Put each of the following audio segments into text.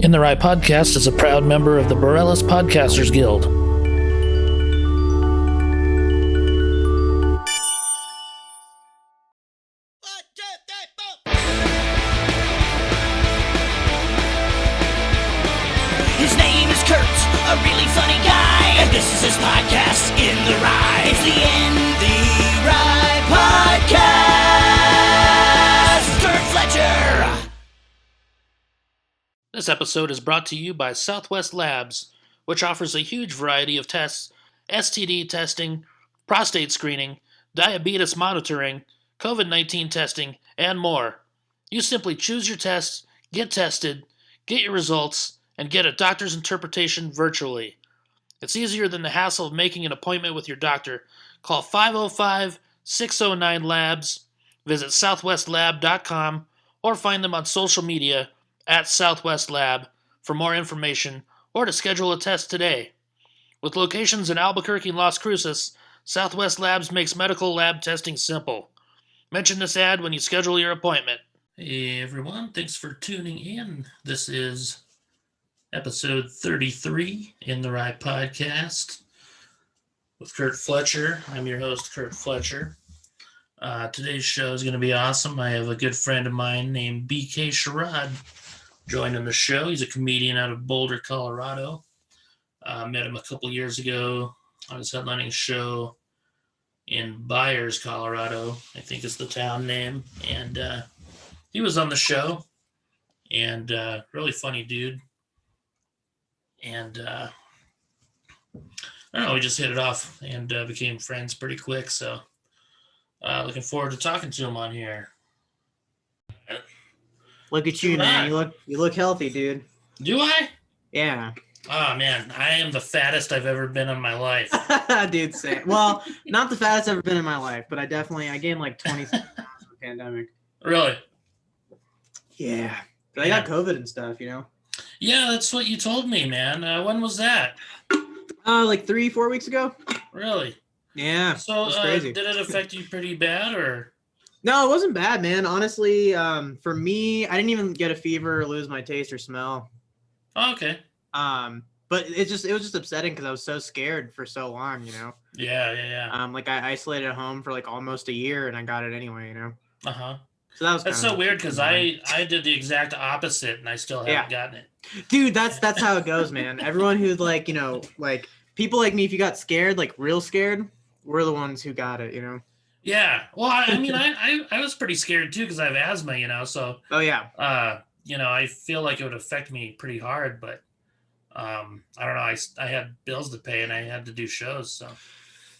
In the Right Podcast is a proud member of the Borellis Podcasters Guild. His name is Curt, a really funny guy, and this is his podcast, In the Right. It's the In the Right Podcast. Curt Fletcher. This episode is brought to you by Southwest Labs, which offers a huge variety of tests: STD testing, prostate screening, diabetes monitoring, COVID-19 testing, and more. You simply choose your tests, get tested, get your results, and get a doctor's interpretation virtually. It's easier than the hassle of making an appointment with your doctor. Call 505-609-LABS, visit southwestlab.com, or find them on social media at Southwest Lab for more information or to schedule a test today. With locations in Albuquerque and Las Cruces, Southwest Labs makes medical lab testing simple. Mention this ad when you schedule your appointment. Hey everyone, thanks for tuning in. This is episode 33 in the Right Podcast with Curt Fletcher. I'm your host, Curt Fletcher. Today's show is going to be awesome. I have a good friend of mine named BK Sharad joining the show. He's a comedian out of Boulder, Colorado. Met him a couple years ago. I was headlining a show in Byers, Colorado, I think is the town name. And he was on the show, and really funny dude. And I don't know, we just hit it off and became friends pretty quick. So looking forward to talking to him on here. Look at you, man. You look healthy, dude. Do I? Yeah. Oh man, I am the fattest I've ever been in my life. Dude, same. Well, not the fattest I've ever been in my life, but I gained like 20 pounds in the pandemic. Really? Yeah. But I got COVID and stuff, you know? Yeah, that's what you told me, man. When was that? Like 3-4 weeks ago. Really? Yeah. So it's crazy. Did it affect you pretty bad, or? No, it wasn't bad, man. Honestly, for me, I didn't even get a fever or lose my taste or smell. Oh, okay. But it was just upsetting because I was so scared for so long, you know? Yeah. Like I isolated at home for like almost a year and I got it anyway, you know? Uh-huh. So that's so weird because I did the exact opposite and I still haven't gotten it. Dude, that's how it goes, man. Everyone who's like, you know, like people like me, if you got scared, like real scared, we're the ones who got it, you know? Yeah. Well, I mean, I was pretty scared too because I have asthma, you know, so. Oh, yeah. You know, I feel like it would affect me pretty hard, but I don't know. I had bills to pay and I had to do shows, so.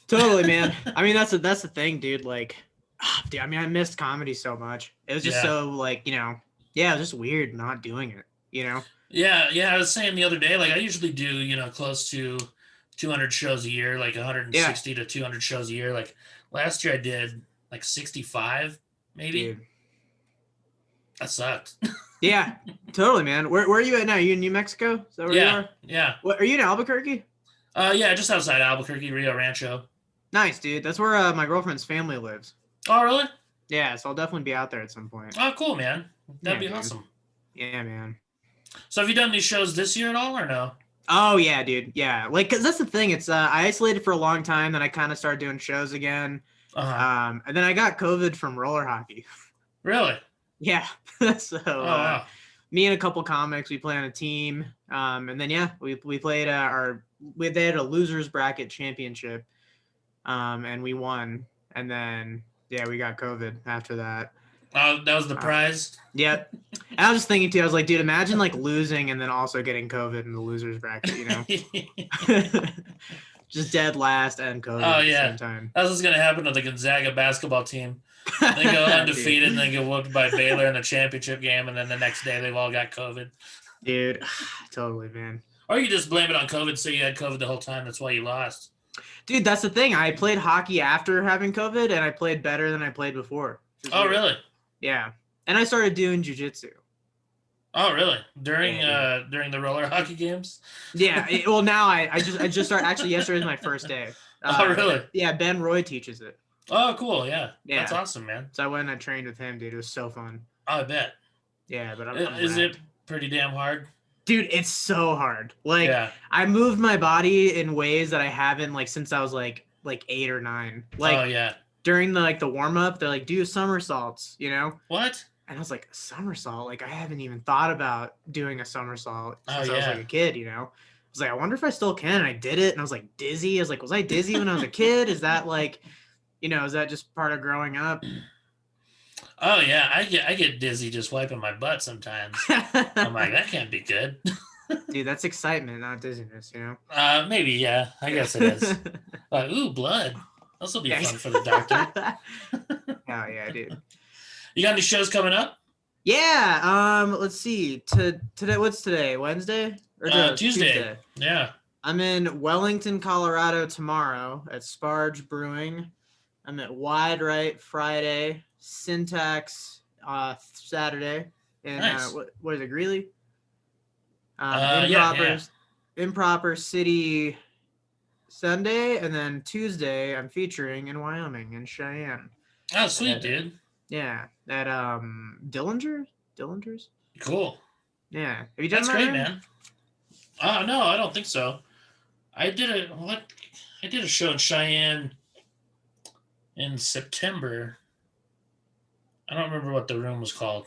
Totally, man. I mean, that's the thing, dude. Like, dude, I mean, I missed comedy so much. It was just so like, you know, yeah, it was just weird not doing it, you know? Yeah. I was saying the other day, like I usually do, you know, close to 200 shows a year, like 160 to 200 shows a year. Like last year I did like 65, maybe. Dude. That sucked. Yeah, totally, man. Where are you at now? Are you in New Mexico? Is that where you are? Yeah. What, are you in Albuquerque? Yeah, just outside Albuquerque, Rio Rancho. Nice, dude. That's where my girlfriend's family lives. Oh, really? Yeah, so I'll definitely be out there at some point. Oh, cool, man. That'd be dude. awesome. Yeah, man. So have you done these shows this year at all or no? Oh, yeah, dude. Yeah. Like, cause that's the thing. It's, I isolated for a long time. Then I kind of started doing shows again. Uh-huh. And then I got COVID from roller hockey. Really? Yeah. So, wow. Me and a couple comics, we play on a team. And then, yeah, we played they had a losers bracket championship. And we won. And then, yeah, we got COVID after that. Oh, that was the prize? Yep. And I was just thinking too, I was like, dude, imagine like losing and then also getting COVID in the losers bracket, you know? Just dead last and COVID at the same time. That's what's going to happen to the Gonzaga basketball team. They go undefeated and then get whooped by Baylor in the championship game, and then the next day they've all got COVID. Dude, totally, man. Or you just blame it on COVID, so you had COVID the whole time. That's why you lost. Dude, that's the thing. I played hockey after having COVID, and I played better than I played before. Oh, really? Yeah. And I started doing jiu-jitsu. Oh, really? During the roller hockey games? Yeah. Well, now I just started. Actually, yesterday was my first day. Oh, really? Yeah, Ben Roy teaches it. Oh, cool. Yeah. Yeah. That's awesome, man. So I went and I trained with him, dude. It was so fun. I bet. Yeah, but Is it pretty damn hard? Dude, it's so hard. Like, Yeah. I moved my body in ways that I haven't like since I was like 8 or 9. Like Oh yeah. during the warm up, they're like, do somersaults, you know? What? And I was like, a somersault? Like, I haven't even thought about doing a somersault Oh since I was like yeah. a kid, you know? I was like, I wonder if I still can. And I did it, and I was like dizzy. I was like, was I dizzy when I was a kid? Is that like, is that just part of growing up? Oh yeah. I get dizzy just wiping my butt sometimes. I'm like, that can't be good. Dude, that's excitement, not dizziness, you know? Maybe, yeah. I guess it is. Ooh, blood. This will be fun for the doctor. Oh yeah, dude. You got any shows coming up? Yeah. Let's see. Today, what's today? Wednesday or Tuesday. Yeah. I'm in Wellington, Colorado tomorrow at Sparge Brewing. I'm at Wide Right Friday, Syntax Saturday, and Nice. what is it, Greeley? Yeah. Improper City Sunday, and then Tuesday I'm featuring in Wyoming in Cheyenne. Oh, sweet, dude. Yeah, at Dillinger's. Cool. Yeah, have you done That's that? great, man. No, I don't think so. I did a show in Cheyenne in September. I don't remember what the room was called.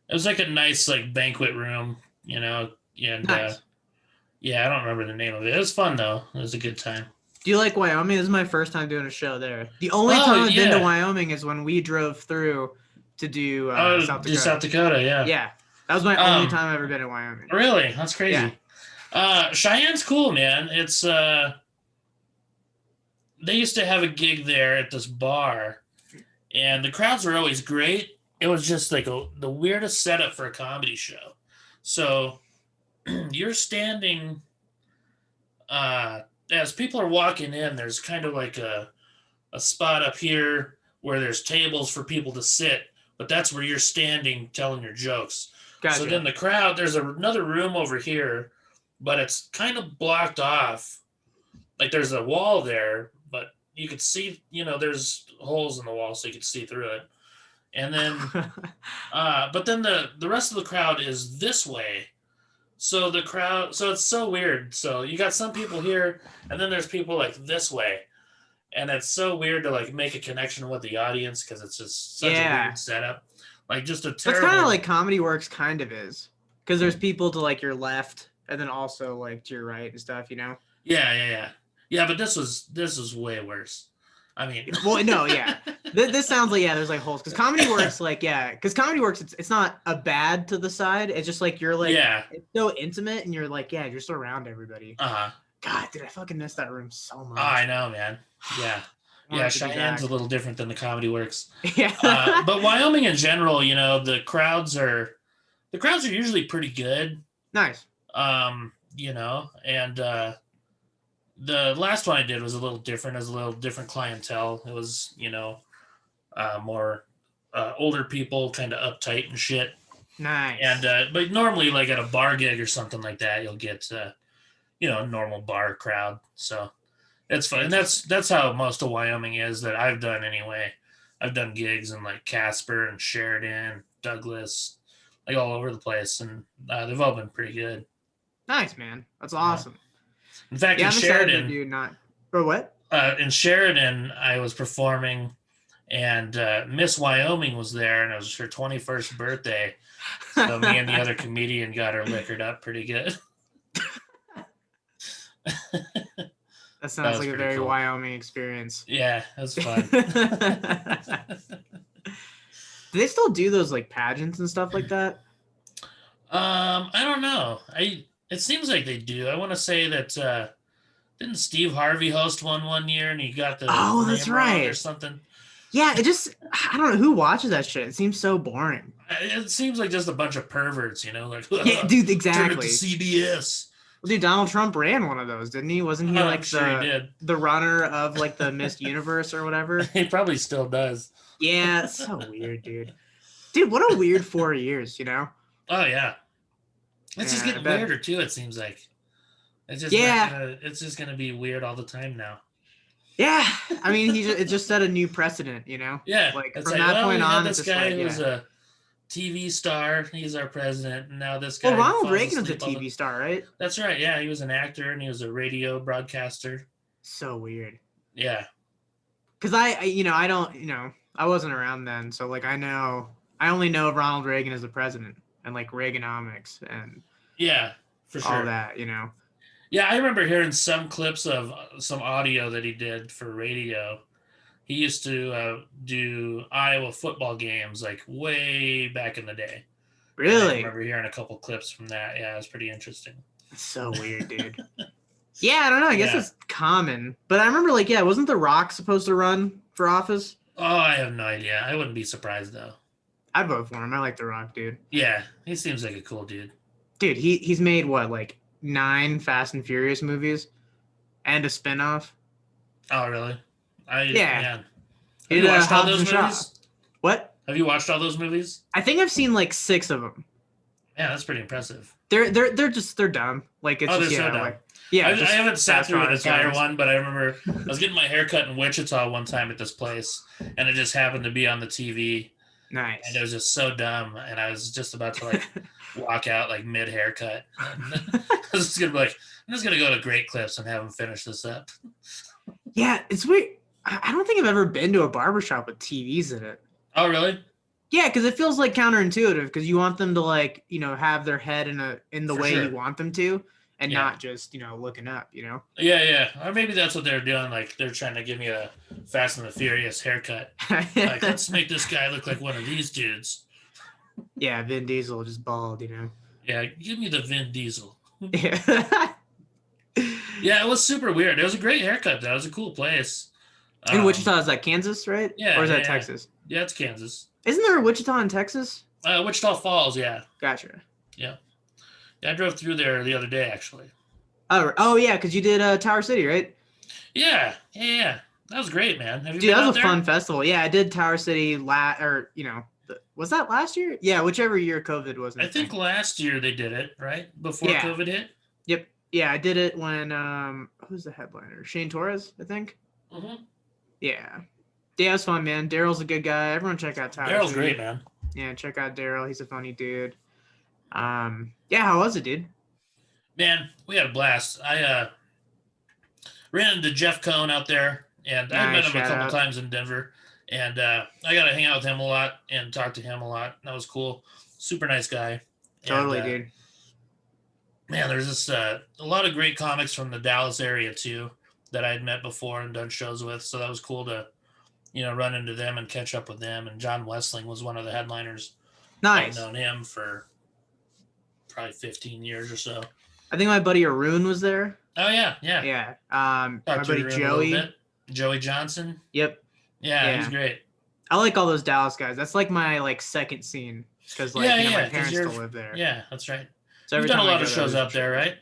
It was like a nice like banquet room, and Nice. yeah, I don't remember the name of it. It was fun though. It was a good time. Do you like Wyoming? This is my first time doing a show there. The only time I've been to Wyoming is when we drove through to do South Dakota. South Dakota, yeah. Yeah, that was my only time I've ever been in Wyoming. Really? That's crazy. Yeah. Cheyenne's cool, man. It's they used to have a gig there at this bar, and the crowds were always great. It was just like the weirdest setup for a comedy show. So you're standing as people are walking in, there's kind of like a spot up here where there's tables for people to sit, but that's where you're standing telling your jokes. Gotcha. So then the crowd, there's another room over here, but it's kind of blocked off. Like there's a wall there, but you could see, there's holes in the wall so you could see through it. And then, but then the rest of the crowd is this way. So it's so weird. So you got some people here, and then there's people like this way. And it's so weird to like make a connection with the audience because it's just such a weird setup. Like just a terrible. That's kind of like Comedy Works kind of is. Because there's people to like your left and then also like to your right and stuff, Yeah, but this was way worse. I mean, well, no, yeah. This sounds like there's like holes because Comedy Works because Comedy Works it's not a bad to the side. It's just like you're like it's so intimate and you're like you're just around everybody. God, dude, I fucking miss that room so much. Oh, I know, man. Yeah, Cheyenne's a little different than the Comedy Works. Yeah, but Wyoming in general, the crowds are usually pretty good. Nice. And the last one I did was a little different. It was a little different clientele. It was, more older people, kind of uptight and shit. Nice. And but normally, like at a bar gig or something like that, you'll get, a normal bar crowd. So it's fun. And that's how most of Wyoming is that I've done anyway. I've done gigs in like Casper and Sheridan, Douglas, like all over the place, and they've all been pretty good. Nice, man. That's awesome. In fact, in Sheridan, for what? In Sheridan, I was performing, and Miss Wyoming was there, and it was her 21st birthday. So me and the other comedian got her liquored up pretty good. That sounds like a very cool Wyoming experience. Yeah, that's fun. Do they still do those like pageants and stuff like that? I don't know. It seems like they do. I want to say that didn't Steve Harvey host one year and he got the that's right or something. Yeah, I don't know who watches that shit. It seems so boring. It seems like just a bunch of perverts, like yeah, dude, exactly. Turn it to CBS. Well, dude, Donald Trump ran one of those, didn't he? Wasn't he like the runner of like the Miss Universe or whatever? He probably still does. Yeah, it's so weird, dude. Dude, what a weird 4 years, Oh yeah. It's just getting weirder too, it seems like. It's just it's just gonna be weird all the time now. Yeah. it just set a new precedent, Yeah. Like it's from that point on, this guy who's TV star. He's our president. And now this Well, guy Ronald falls Reagan was a asleep all TV star, right? That's right. Yeah, he was an actor and he was a radio broadcaster. So weird. Yeah. Because I don't, I wasn't around then, so like I only know of Ronald Reagan as the president and like Reaganomics and Yeah, for sure. all that, Yeah, I remember hearing some clips of some audio that he did for radio. He used to do Iowa football games like way back in the day. And I Really? remember hearing a couple clips from that. Yeah, it was pretty interesting. That's so weird, dude. Yeah, I don't know. I guess Yeah. it's common, but I remember wasn't The Rock supposed to run for office? Oh, I have no idea. I wouldn't be surprised though. I'd vote for him. I like The Rock, dude. Yeah, he seems like a cool dude. Dude, he's made what, like 9 Fast and Furious movies and a spinoff. Oh, really? Yeah. Have He you did, watched all Hobbs those and Shaw. movies? What? Have you watched all those movies? I think I've seen like 6 of them. Yeah, that's pretty impressive. They're dumb. Like it's Oh, just they're so dumb. like I haven't sat through an fast entire cars. one, but I remember I was getting my hair cut in Wichita one time at this place, and it just happened to be on the TV, Nice. and it was just so dumb, and I was just about to like walk out like mid haircut. I was just gonna be like, I'm just gonna go to Great Clips and have them finish this up. Yeah, it's weird. I don't think I've ever been to a barbershop with TVs in it. Oh, really? Yeah, because it feels like counterintuitive because you want them to like, have their head in the For way sure. you want them to and Yeah. not just, looking up, Yeah, yeah. Or maybe that's what they're doing. Like they're trying to give me a Fast and the Furious haircut. Like, let's make this guy look like one of these dudes. Yeah, Vin Diesel just bald, Yeah, give me the Vin Diesel. Yeah. Yeah, it was super weird. It was a great haircut, though. It was a cool place. In Wichita, is that Kansas, right? Yeah. Or is that yeah. Texas? Yeah, it's Kansas. Isn't there a Wichita in Texas? Wichita Falls, yeah. Gotcha. Yeah, I drove through there the other day, actually. Oh yeah, because you did Tower City, right? Yeah. That was great, man. Have you Dude, been that out was a there? fun festival. Yeah, I did Tower City was that last year? Yeah, whichever year COVID was. I think last year they did it, right? Before Yeah. COVID hit? Yep. Yeah, I did it when who's the headliner? Shane Torres, I think. Mm-hmm. Yeah. Yeah, it was fun, man. Daryl's a good guy. Everyone check out Tower Daryl's City. great, man. Yeah, check out Daryl. He's a funny dude. Yeah, how was it, dude? Man, we had a blast. I ran into Jeff Cohn out there, and I met Nice, him a shout couple out. times in Denver, and I got to hang out with him a lot and talk to him a lot. That was cool. Super nice guy. Totally, And, dude. Man, there's just a lot of great comics from the Dallas area too that I'd met before and done shows with. So that was cool to, run into them and catch up with them. And John Wessling was one of the headliners. Nice. I've known him for probably 15 years or so. I think my buddy Arun was there. Oh yeah. Yeah. My Talked to buddy Arun a little Joey. bit. Joey Johnson. Yep. Yeah, Yeah. he's great. I like all those Dallas guys. That's like my second scene because my Yeah, 'cause parents you're- still live there. Yeah, that's right. So You've every done a time I lot go of shows there's out there, right?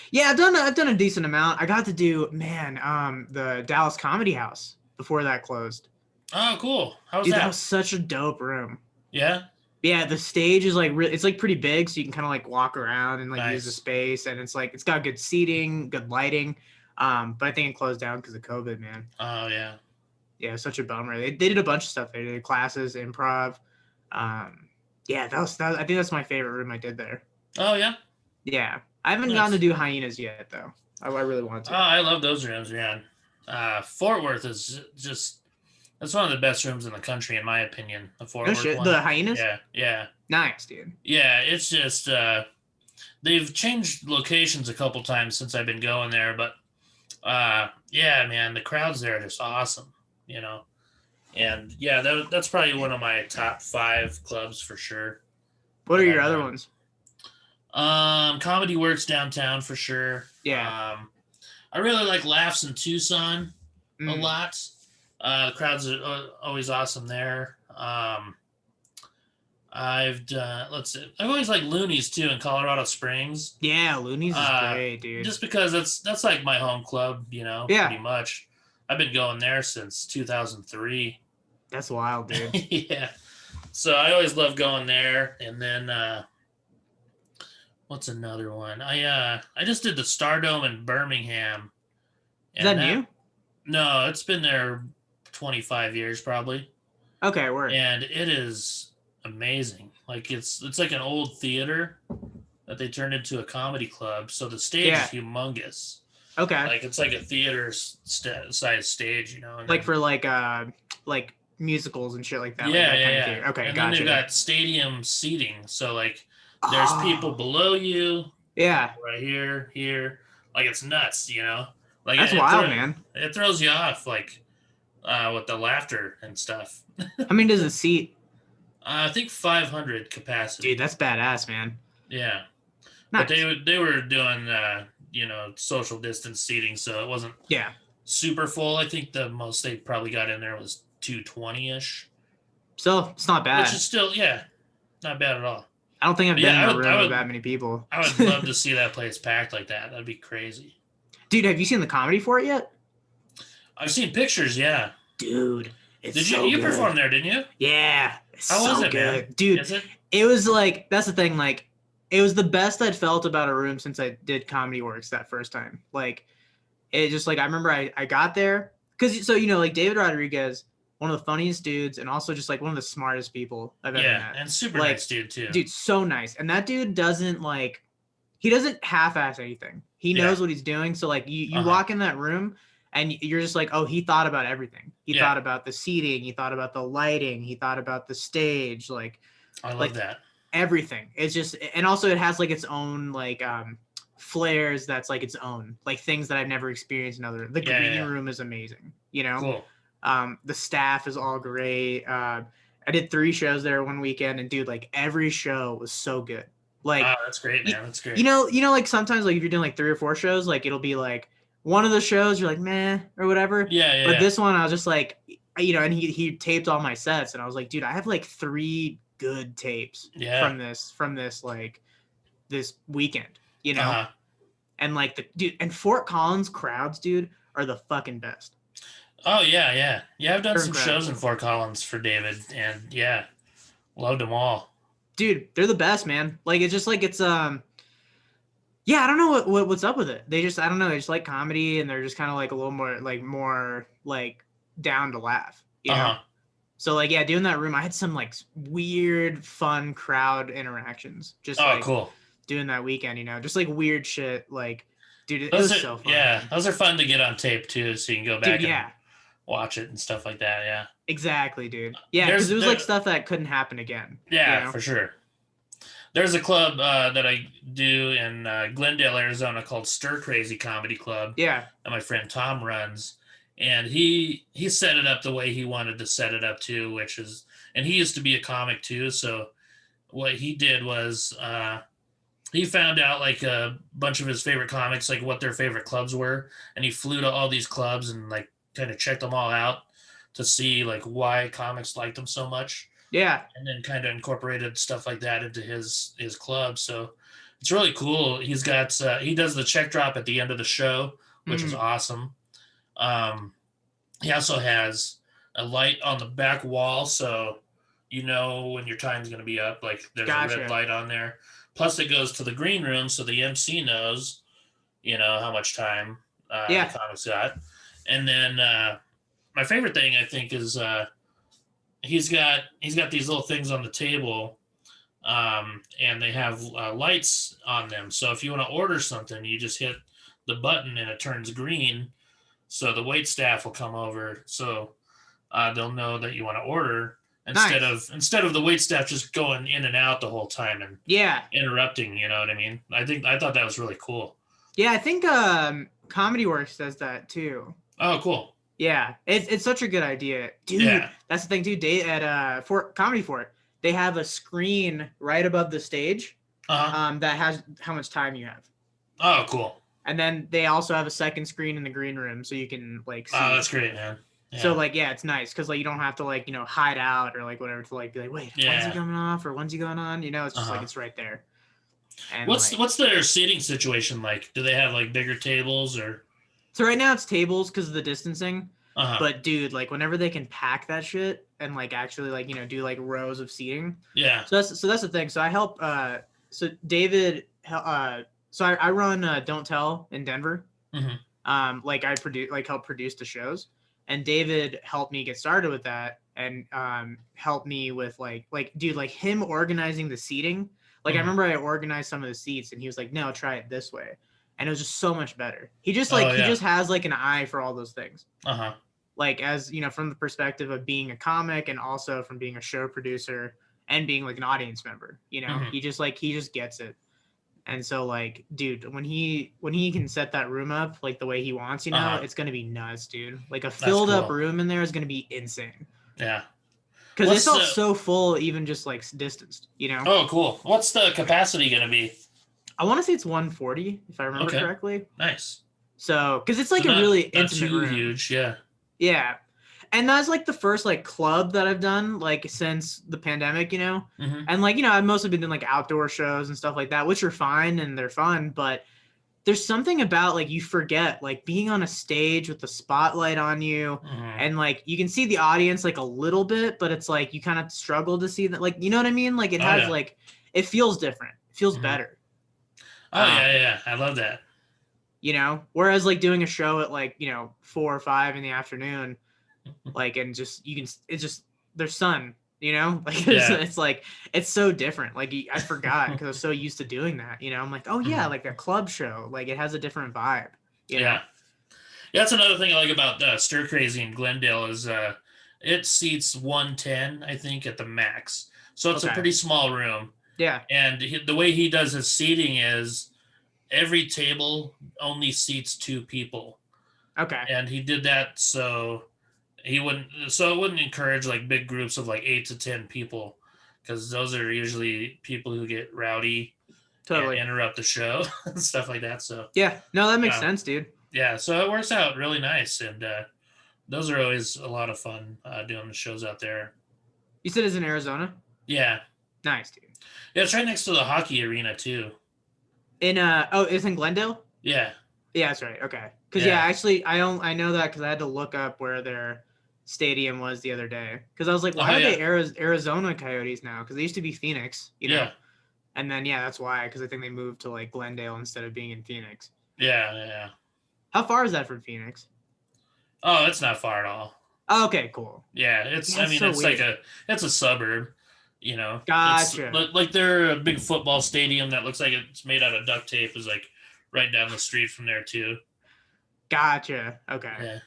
Yeah, I've done a decent amount. I got to do the Dallas Comedy House before that closed. Oh, cool. How was Dude, that? that was such a dope room. Yeah. Yeah, the stage is it's pretty big, so you can kind of walk around and use the Nice. space, and it's got good seating, good lighting. But I think it closed down because of COVID, man. Oh yeah. Yeah, such a bummer. They did a bunch of stuff. They did classes, improv. Yeah, that was I think that's my favorite room I did there. Oh yeah. Yeah, I haven't Nice. gotten to do Hyenas yet though. I really want Oh, to. I love those rooms, man. Fort Worth is that's one of the best rooms in the country, in my opinion. The Fort No Worth shit, one. the Hyenas. Yeah. Nice, dude. Yeah, it's just they've changed locations a couple times since I've been going there, but yeah, man, the crowds there are just awesome, And yeah, that's probably one of my top 5 clubs for sure. What are Yeah, your other man. ones? Comedy Works downtown for sure. Yeah. I really like Laughs in Tucson a Mm. lot. The crowds are always awesome there. I've always liked Looney's too in Colorado Springs. Yeah, Looney's is Uh, great, dude. Just because that's like my home club, Yeah. pretty much. I've been going there since 2003. That's wild, dude. Yeah. So I always love going there. And then what's another one? I just did the Stardome in Birmingham. Is that new? No, it's been there 25 years probably. Okay, word. And it is amazing. Like it's like an old theater that they turned into a comedy club. So the stage Yeah. is humongous. Okay. Like it's like a theater size stage, you know. And Like then, for like musicals and shit like that. Like yeah, that yeah, kind of yeah. theater. Okay, And then they've gotcha. got stadium seating. So like there's people Oh, below you, yeah. right here, here. Like it's nuts, you know. Like That's wild, man. it throws you off, like with the laughter and stuff. How many does it seat? I think 500 capacity. Dude, that's badass, man. Yeah, but Nice. they were doing social distance seating, so it wasn't Yeah. super full. I think the most they probably got in there was 220 ish, So it's not which bad. is still not bad at all. I don't think I've But been yeah, in a room with that many people. I would love to see that place packed like that. That'd be crazy. Dude, have you seen the comedy for it yet? I've seen pictures. Yeah. Dude, it's Did so you good. perform there? Didn't you? Yeah. It's How so was it, good. man? Dude, Is it? it was like, that's the thing, like, it was the best I'd felt about a room since I did Comedy Works that first time. Like, it just, like, I remember I got there, because, so, like, David Rodriguez, one of the funniest dudes, and also just, like, one of the smartest people I've ever met. And super Like, nice dude too. Dude, so nice. And that dude doesn't, like, he doesn't half-ass anything. He knows what he's doing. So, like, you walk in that room, and you're just like, oh, he thought about everything. He thought about the seating. He thought about the lighting. He thought about the stage. Like, I love that. Everything. It's just, and also it has like its own like flares that's like its own, like things that I've never experienced in other. The green room is amazing, Cool. The staff is all great. I did 3 shows there one weekend, and dude, like every show was so good. Like, oh, that's great, man. That's great. Like sometimes like if you're doing like 3 or 4 shows, like it'll be like one of the shows you're like meh or whatever. Yeah. But this one I was just like, and he taped all my sets, and I was like, dude, I have like 3 good tapes from this like this weekend, and like the dude and Fort Collins crowds, dude, are the fucking best. Oh yeah. I've done They're some incredible. shows in Fort Collins for David, and loved them all. Dude, they're the best, man. Like it's just like it's I don't know what's up with it. They just I don't know. They just like comedy, and they're just kind of like a little more like down to laugh, you know. So like doing that room, I had some like weird, fun crowd interactions. Just cool. Doing that weekend, just like weird shit. Like, dude, it Those was are so fun. yeah, those are fun to get on tape too, so you can go back Dude, and watch it and stuff like that. Yeah, exactly, dude. Yeah, because it was like stuff that couldn't happen again. Yeah, for sure. There's a club that I do in Glendale, Arizona called Stir Crazy Comedy Club. Yeah, that my friend Tom runs. And he set it up the way he wanted to set it up too, and he used to be a comic too. So what he did was he found out like a bunch of his favorite comics, like what their favorite clubs were. And he flew to all these clubs and like kind of checked them all out to see like why comics liked them so much. Yeah. And then kind of incorporated stuff like that into his club. So it's really cool. He's got, he does the check drop at the end of the show, which is awesome. He also has a light on the back wall, so when your time's going to be up. Like there's a red light on there. Plus, it goes to the green room, so the MC knows, how much time the comic's got. And then my favorite thing I think is he's got these little things on the table, and they have lights on them. So if you want to order something, you just hit the button and it turns green. So the wait staff will come over, so they'll know that you want to order instead of the wait staff just going in and out the whole time and interrupting. You know what I mean? I thought that was really cool. Yeah, I think Comedy Works does that too. Oh, cool. Yeah, it's such a good idea, dude. Yeah. That's the thing too. At Comedy Fort, they have a screen right above the stage that has how much time you have. Oh, cool. And then they also have a second screen in the green room, so you can like see. Oh, that's great, man. Yeah. So like, it's nice because like you don't have to like hide out or like whatever to like be like, wait, when's he coming off or when's he going on? It's just like it's right there. And what's their seating situation like? Do they have like bigger tables or? So right now it's tables because of the distancing. But dude, like whenever they can pack that shit and like actually like do like rows of seating. Yeah. So that's the thing. So I help. So David. So I run Don't Tell in Denver. Mm-hmm. Like I help produce the shows, and David helped me get started with that. and help me with like dude, like him organizing the seating. Like I Mhm. remember I organized some of the seats and he was like, no, try it this way. And it was just so much better. He just Oh he yeah. just has like an eye for all those things. Uh-huh. Like as from the perspective of being a comic and also from being a show producer and being like an audience member, Mhm. he just gets it. And so like, dude, when he can set that room up like the way he wants, Uh-huh. it's gonna be nuts, dude. Like a That's filled up cool. room in there is gonna be insane. Yeah. Because it What's felt the so full, even just like distanced. Oh, cool. What's the capacity going to be? I want to say it's 140 if I remember Okay. correctly. Nice. So, because it's So like a really not intimate too room. huge, yeah. Yeah. And that's like the first like club that I've done like since the pandemic, Mhm. And like, I've mostly been doing like outdoor shows and stuff like that, which are fine and they're fun, but there's something about like you forget like being on a stage with the spotlight on you Mhm. and like you can see the audience like a little bit, but it's like you kind of struggle to see that, like, you know what I mean? Like it Oh has yeah. like it feels different. It feels Mhm. better. Oh yeah, Um, yeah. I love that. Whereas like doing a show at like, 4 or 5 in the afternoon, like, and just it's just there's sun, like Yeah. it's like it's so different. Like I forgot because I was so used to doing that. I'm like, oh yeah, Mhm. like a club show, like it has a different vibe. Yeah. Yeah, that's another thing I like about Stir Crazy in Glendale is it seats 110, I think, at the max. So it's a Okay. pretty small room. Yeah. And the way he does his seating is every table only seats 2 people. Okay. And he did that so it wouldn't encourage like big groups of like 8 to 10 people because those are usually people who get rowdy and Totally. interrupt the show and stuff like that. So Yeah. No, that makes uh, sense, dude. yeah, so it works out really nice, and those are always a lot of fun doing the shows out there. You said it's in Arizona? Yeah, Nice, dude. yeah, it's right next to the hockey arena too. In it's in Glendale? Yeah, Yeah, that's right. Okay. Cuz yeah, yeah, actually I know that cuz I had to look up where their stadium was the other day. Cuz I was like, why oh are yeah, they Arizona Coyotes now? Cuz they used to be Phoenix. yeah, And then yeah, that's why cuz I think they moved to like Glendale instead of being in Phoenix. yeah, yeah. How far is that from Phoenix? Oh, it's not far at all. Oh, okay, cool. Yeah, Yeah, I it's mean, so it's like weird. it's a suburb. It's Gotcha. like they're a big football stadium that looks like it's made out of duct tape is like right down the street from there too. Gotcha. Okay. Yeah.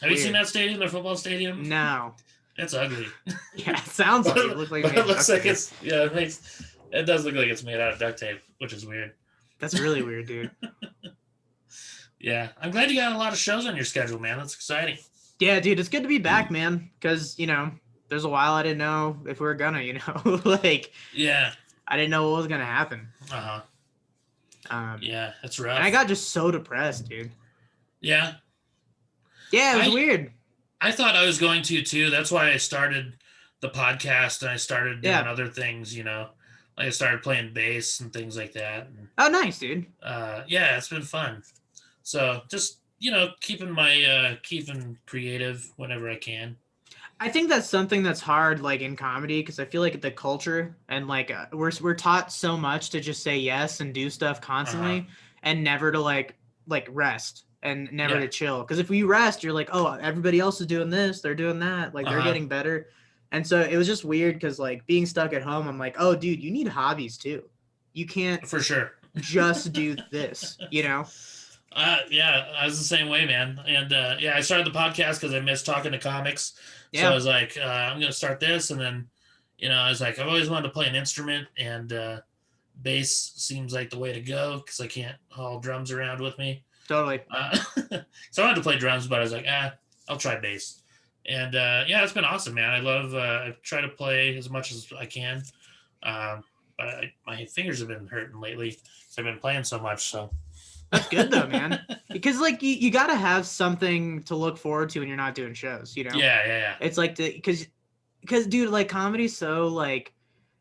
Have you seen Weird. that stadium, their football stadium? No. It's ugly. Yeah, it sounds like it looks like But made it of looks duct like tape. it does look like it's made out of duct tape, which is weird. That's really weird, dude. Yeah, I'm glad you got a lot of shows on your schedule, man. That's exciting. Yeah, dude, it's good to be back, man. Because there's a while I didn't know if we were gonna, like Yeah. I didn't know what was gonna happen. Uh huh. Um, Yeah, it's and rough. I got just so depressed, dude. Yeah, Yeah, it was I weird. I thought I was going to too. That's why I started the podcast and I started doing Yeah. other things. Like I started playing bass and things like that. And, Oh, nice, dude. yeah, it's been fun. So just keeping creative whenever I can. I think that's something that's hard, like in comedy, because I feel like the culture and like we're taught so much to just say yes and do stuff Uh huh. constantly, and never to like rest and never Yeah. to chill. Because if we rest, you're like, oh, everybody else is doing this, they're doing that, like Uh they're huh. getting better. And so it was just weird because like being stuck at home, I'm like, oh, dude, you need hobbies too. You can't For sure. just do this. Yeah, I was the same way, man. And yeah, I started the podcast because I miss talking to comics. So I Yeah, was like, I'm gonna start this, and then, I was like, I've always wanted to play an instrument, and bass seems like the way to go because I can't haul drums around with me. totally. Uh, so I wanted to play drums, but I was like, I'll try bass. And yeah, it's been awesome, man. I try to play as much as I can, but my fingers have been hurting lately. So I've been playing so much. So That's good though, man. Because like you got to have something to look forward to when you're not doing shows. yeah, yeah, It's like because dude, like comedy's so like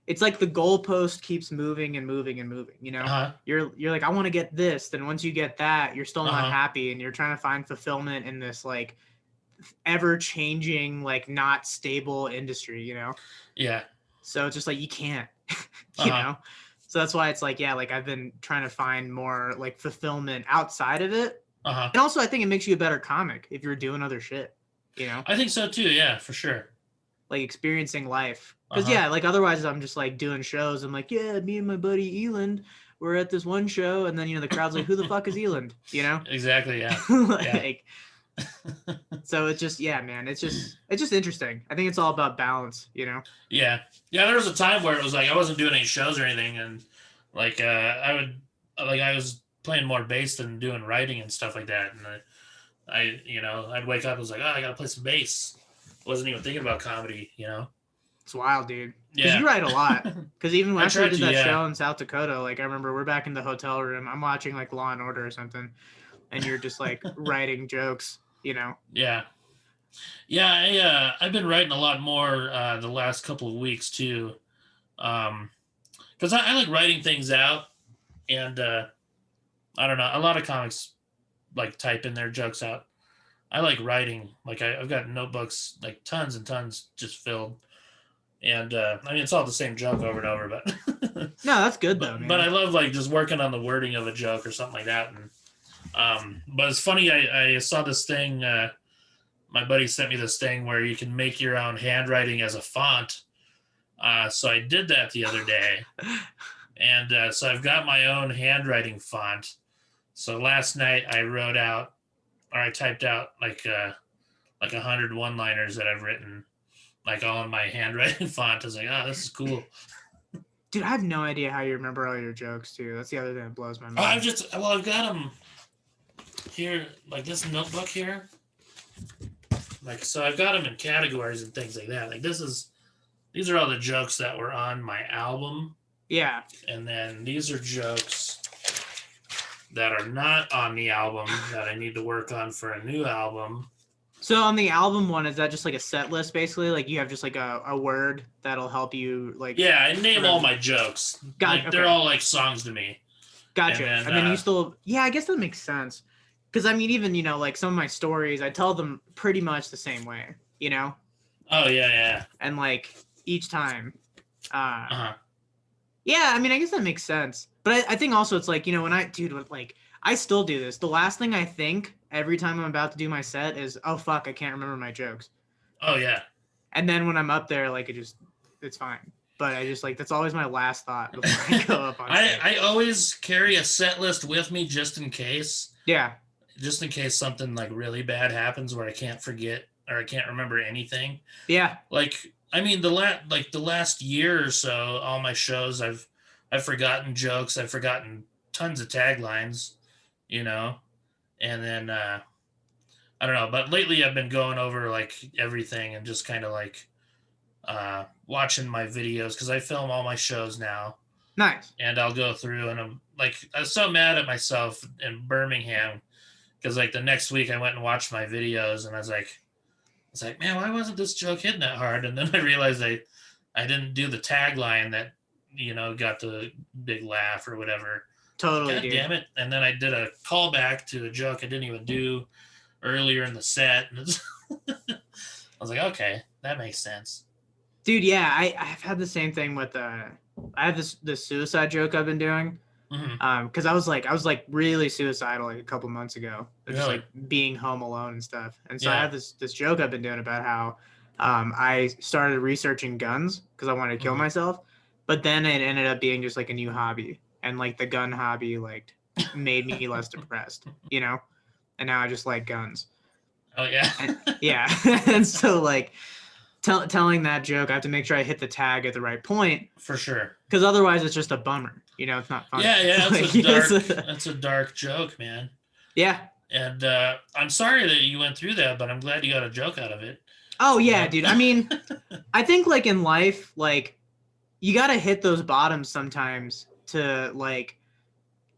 it's like the goalpost keeps moving and moving and moving. yeah. Uh-huh. You're like, I want to get this, then once you get that, you're still not Uh-huh. happy and you're trying to find fulfillment in this like ever changing, like not stable industry. Yeah. So it's just like you can't, you Uh-huh. know. So that's why it's like, yeah, like I've been trying to find more like fulfillment outside of it. Uh-huh. And also I think it makes you a better comic if you're doing other shit. I think so too. Yeah, for sure. like experiencing life. Because Uh-huh. yeah, like otherwise I'm just like doing shows. I'm like, yeah, me and my buddy Eland, we're at this one show, and then the crowd's like, who the fuck is Eland? Exactly. Yeah. Yeah. Like, so it's just yeah, man. It's just interesting. I think it's all about balance. Yeah. Yeah. There was a time where it was like I wasn't doing any shows or anything, and like I was playing more bass than doing writing and stuff like that, and I'd wake up and was like, oh, I gotta play some bass. Wasn't even thinking about comedy. It's wild, dude. Because Yeah. you write a lot. Because even I after we tried did to, that yeah. show in South Dakota, like I remember we're back in the hotel room. I'm watching like Law and Order or something, and you're just like writing jokes. Yeah. Yeah, I've been writing a lot more the last couple of weeks too, because I like writing things out, and I don't know. A lot of comics like type in their jokes out. I like writing. Like I've got notebooks like tons and tons just filled, and I mean it's all the same joke over and over, but No, that's good though, man. but I love like just working on the wording of a joke or something like that. And but it's funny. I saw this thing. My buddy sent me this thing where you can make your own handwriting as a font. So I did that the other day, and so I've got my own handwriting font. So last night I typed out like 100 one-liners that I've written, like all in my handwriting font. I was like, oh, this is cool. Dude, I have no idea how you remember all your jokes too. That's the other thing that blows my mind. I've got them here, like this notebook here. Like, so I've got them in categories and things like that. Like these are all the jokes that were on my album. Yeah. And then these are jokes that are not on the album that I need to work on for a new album. So on the album one, is that just like a set list basically? Like you have just like a word that'll help you like. Yeah, I name all my jokes. Gotcha. Like, they're all like songs to me. Gotcha. And then you still, yeah, I guess that makes sense. Because I mean, even like some of my stories, I tell them pretty much the same way. Oh yeah. And like each time, Uh-huh. yeah, I mean, I guess that makes sense. But I think also it's like I still do this. The last thing I think every time I'm about to do my set is, oh fuck, I can't remember my jokes. Oh yeah. And then when I'm up there, like it's fine. But I just like that's always my last thought before I go up on stage. I always carry a set list with me just in case. Yeah. Just in case something like really bad happens where I can't forget or I can't remember anything. Yeah. Like I mean the last year or so, all my shows I've forgotten jokes, I've forgotten tons of taglines, and then I don't know, but lately I've been going over like everything and just kind of like watching my videos because I film all my shows now. Nice. And I'll go through and I was so mad at myself in Birmingham because like the next week I went and watched my videos and I was like, man, why wasn't this joke hitting that hard? And then I realized I didn't do the tagline that, got the big laugh or whatever. Totally, God dude. damn it. And then I did a callback to a joke I didn't even do earlier in the set. And I was like, okay, that makes sense. Dude, yeah, I've had the same thing with I have this suicide joke I've been doing. Mm-hmm. Because I was like really suicidal like a couple months ago, just Really? like being home alone and stuff. And so Yeah. I have this joke I've been doing about how I started researching guns because I wanted to kill Mhm. myself, but then it ended up being just like a new hobby, and like the gun hobby like made me less depressed, and now I just like guns. Oh yeah. Yeah, and so like telling that joke, I have to make sure I hit the tag at the right point. For sure. Because otherwise, it's just a bummer. It's not fun. Yeah, It's that's a dark joke, man. Yeah. And I'm sorry that you went through that, but I'm glad you got a joke out of it. Oh yeah, dude. I mean, I think like in life, like you gotta hit those bottoms sometimes to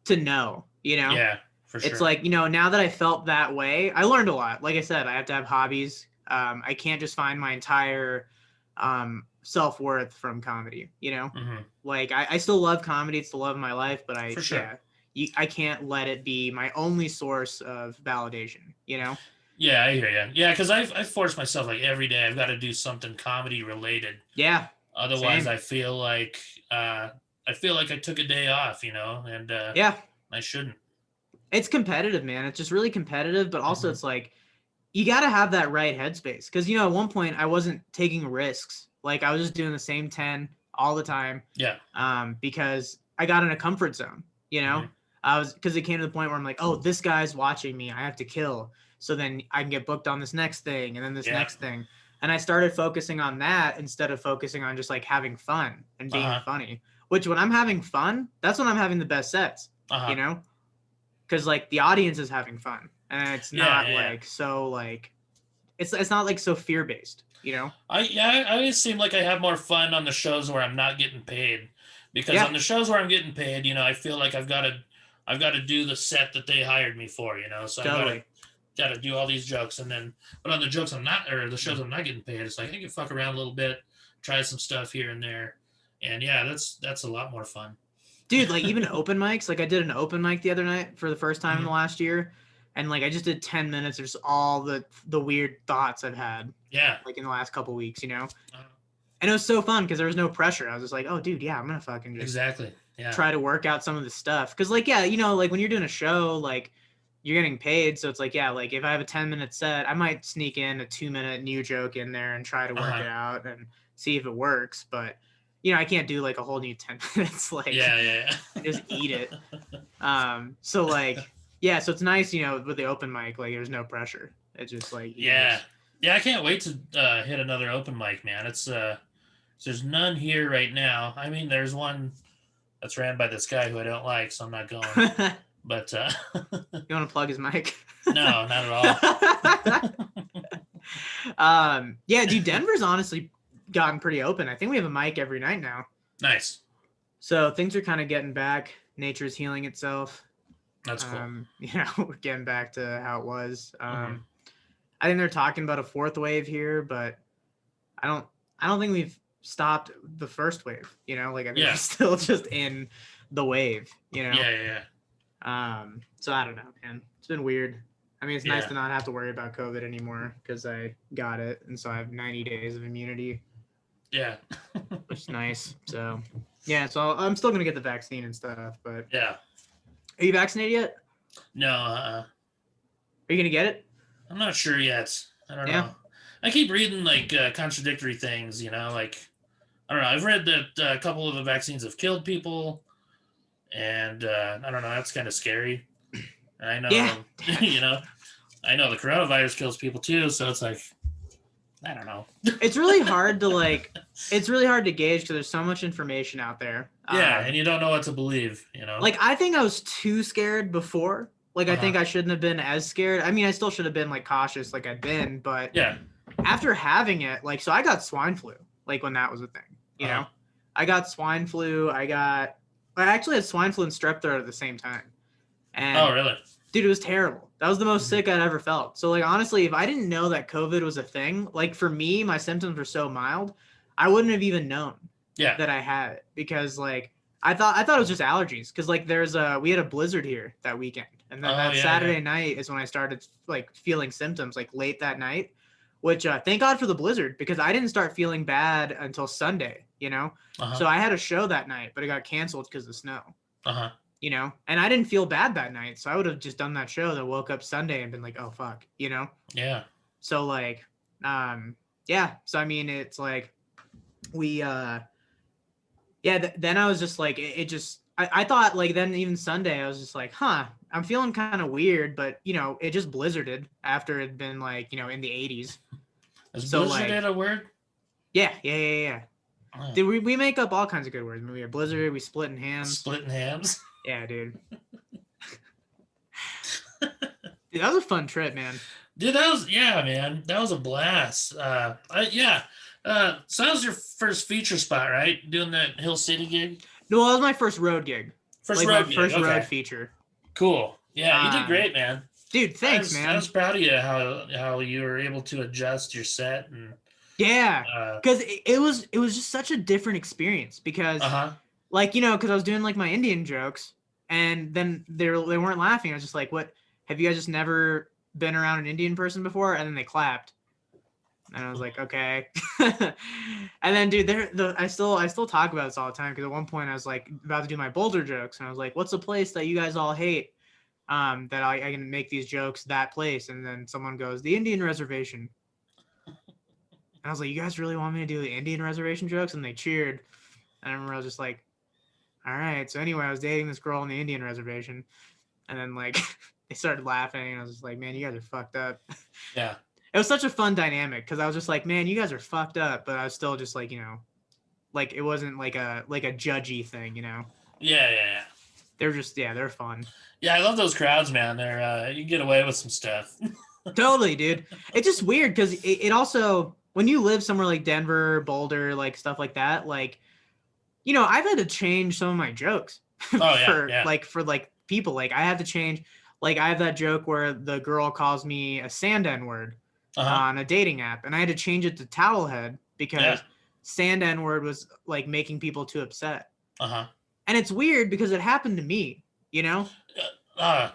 know. Yeah, for sure. It's like now that I felt that way, I learned a lot. Like I said, I have to have hobbies. I can't just find my entire self-worth from comedy. Mm-hmm. Like I still love comedy. It's the love of my life, but For sure. I can't let it be my only source of validation, Yeah, I hear you. Yeah, because I force myself like every day. I've got to do something comedy related. Yeah. Otherwise, Same. I feel like I took a day off, and Yeah. I shouldn't. It's competitive, man. It's just really competitive, but also Mhm. it's like you got to have that right headspace. Because, you know, at one point I wasn't taking risks. Like I was just doing the same 10 all the time. Yeah. Because I got in a comfort zone, you know, because it came to the point where I'm like, oh, this guy's watching me. I have to kill. So then I can get booked on this next thing and then this next thing. And I started focusing on that instead of focusing on just like having fun and being funny, which when I'm having fun, that's when I'm having the best sets, you know, because like the audience is having fun and it's not so like, it's not like so fear based, you know? I always seem like I have more fun on the shows where I'm not getting paid, because on the shows where I'm getting paid, you know, I feel like I've got to do the set that they hired me for, you know, so I got to do all these jokes, and then, but on the jokes I'm not, or the shows I'm not getting paid, it's like I can fuck around a little bit, try some stuff here and there, and yeah, that's a lot more fun. Dude, like even open mics, like I did an open mic the other night for the first time in the last year, and like I just did 10 minutes of just all the weird thoughts I've had, like in the last couple weeks, you know, and it was so fun because there was no pressure. I was just like, oh, dude, yeah, I'm gonna fucking just try to work out some of the stuff, because like you know, like when you're doing a show, like you're getting paid, so it's like like if I have a 10-minute set, I might sneak in a 2-minute new joke in there and try to work it out and see if it works, but you know, I can't do like a whole new 10 minutes, like just eat it. So like so it's nice, you know, with the open mic, like there's no pressure. It's just like I can't wait to hit another open mic, man. It's there's none here right now. I mean, there's one that's ran by this guy who I don't like, so I'm not going. But you want to plug his mic? No, not at all. Dude, Denver's honestly gotten pretty open. I think we have a mic every night now. Nice. So things are kind of getting back. Nature's healing itself. That's cool. You know, we're getting back to how it was. I think they're talking about a fourth wave here, but I don't think we've stopped the first wave. You know, like I think we're still just in the wave. You know. So I don't know, man. It's been weird. I mean, it's nice to not have to worry about COVID anymore because I got it, and so I have 90 days of immunity. Yeah. Which is nice. So so I'm still gonna get the vaccine and stuff, but yeah. Are you vaccinated yet? No. Are you gonna get it? I'm not sure yet. I don't know. I keep reading like contradictory things, you know, like I don't know. I've read that a couple of the vaccines have killed people, and I don't know. That's kind of scary. I know. You know, I know the coronavirus kills people too, so it's like, I don't know. It's really hard to it's really hard to gauge because there's so much information out there. And you don't know what to believe, you know? Like, I think I was too scared before. Like, I think I shouldn't have been as scared. I mean, I still should have bI cautious like I'd been, but after having it, like, so I got swine flu, like when that was a thing, you know? I got swine flu. I actually had swine flu and strep throat at the same time. And oh, really? Dude, it was terrible. That was the most sick I'd ever felt. So, like, honestly, if I didn't know that COVID was a thing, like, for me, my symptoms were so mild, I wouldn't have even known that I had it because, like, I thought it was just allergies because, like, we had a blizzard here that weekend. And then that Saturday night is when I started, like, feeling symptoms, like, late that night, which thank God for the blizzard because I didn't start feeling bad until Sunday, you know? So I had a show that night, but it got canceled because of snow. You know, and I didn't feel bad that night. So I would have just done that show that woke up Sunday and been like, oh, fuck, you know? Yeah. So like, So, I mean, it's like we, then I was just like, I thought like then even Sunday, I was just like, I'm feeling kind of weird, but you know, it just blizzarded after it'd been like, you know, in the 80s. Is blizzarded a word? Yeah. Oh. Dude, we make up all kinds of good words. I mean, we have blizzard, we split in hams. Split in hams? Yeah, dude. Dude, that was a fun trip, man. Dude, man. That was a blast. So that was your first feature spot, right? Doing that Hill City gig? No, that was my first road gig. First road feature. Cool. Yeah, you did great, man. Dude, thanks, man. I was proud of you how you were able to adjust your set and because it was just such a different experience because like, you know, because I was doing like my Indian jokes and then they weren't laughing. I was just like, what, have you guys just never been around an Indian person before? And then they clapped. And I was like, okay. And then, dude, I still talk about this all the time because at one point I was like about to do my Boulder jokes and I was like, what's a place that you guys all hate? that I can make these jokes that place. And then someone goes, the Indian reservation. And I was like, you guys really want me to do the Indian reservation jokes? And they cheered. And I remember I was just like, all right. So anyway, I was dating this girl on the Indian reservation. And then like they started laughing. And I was just like, man, you guys are fucked up. Yeah. It was such a fun dynamic because I was just like, man, you guys are fucked up. But I was still just like, like it wasn't like a judgy thing, Yeah. They're just, they're fun. Yeah, I love those crowds, man. They're you get away with some stuff. Totally, dude. It's just weird because it also, when you live somewhere like Denver, Boulder, like stuff like that, like, I've had to change some of my jokes for people. Like I have to change, like I have that joke where the girl calls me a sand N-word on a dating app, and I had to change it to towelhead because sand N-word was like making people too upset. And it's weird because it happened to me, I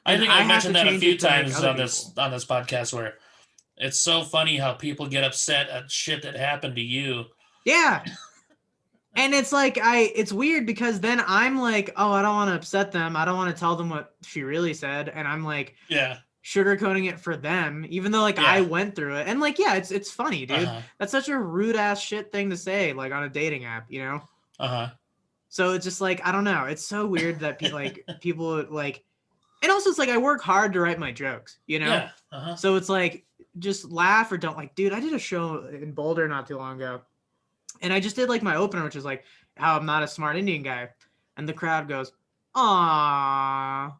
think I mentioned that a few times on this podcast where it's so funny how people get upset at shit that happened to you. Yeah. And it's like, it's weird because then I'm like, oh, I don't want to upset them. I don't want to tell them what she really said. And I'm like, sugarcoating it for them, even though like I went through it. And like, it's funny, dude. That's such a rude ass shit thing to say, like on a dating app, So it's just like, I don't know. It's so weird that people like, and also it's like, I work hard to write my jokes, So it's like, just laugh or don't. Like, dude, I did a show in Boulder not too long ago. And I just did like my opener, which is like how I'm not a smart Indian guy. And the crowd goes, "Aww."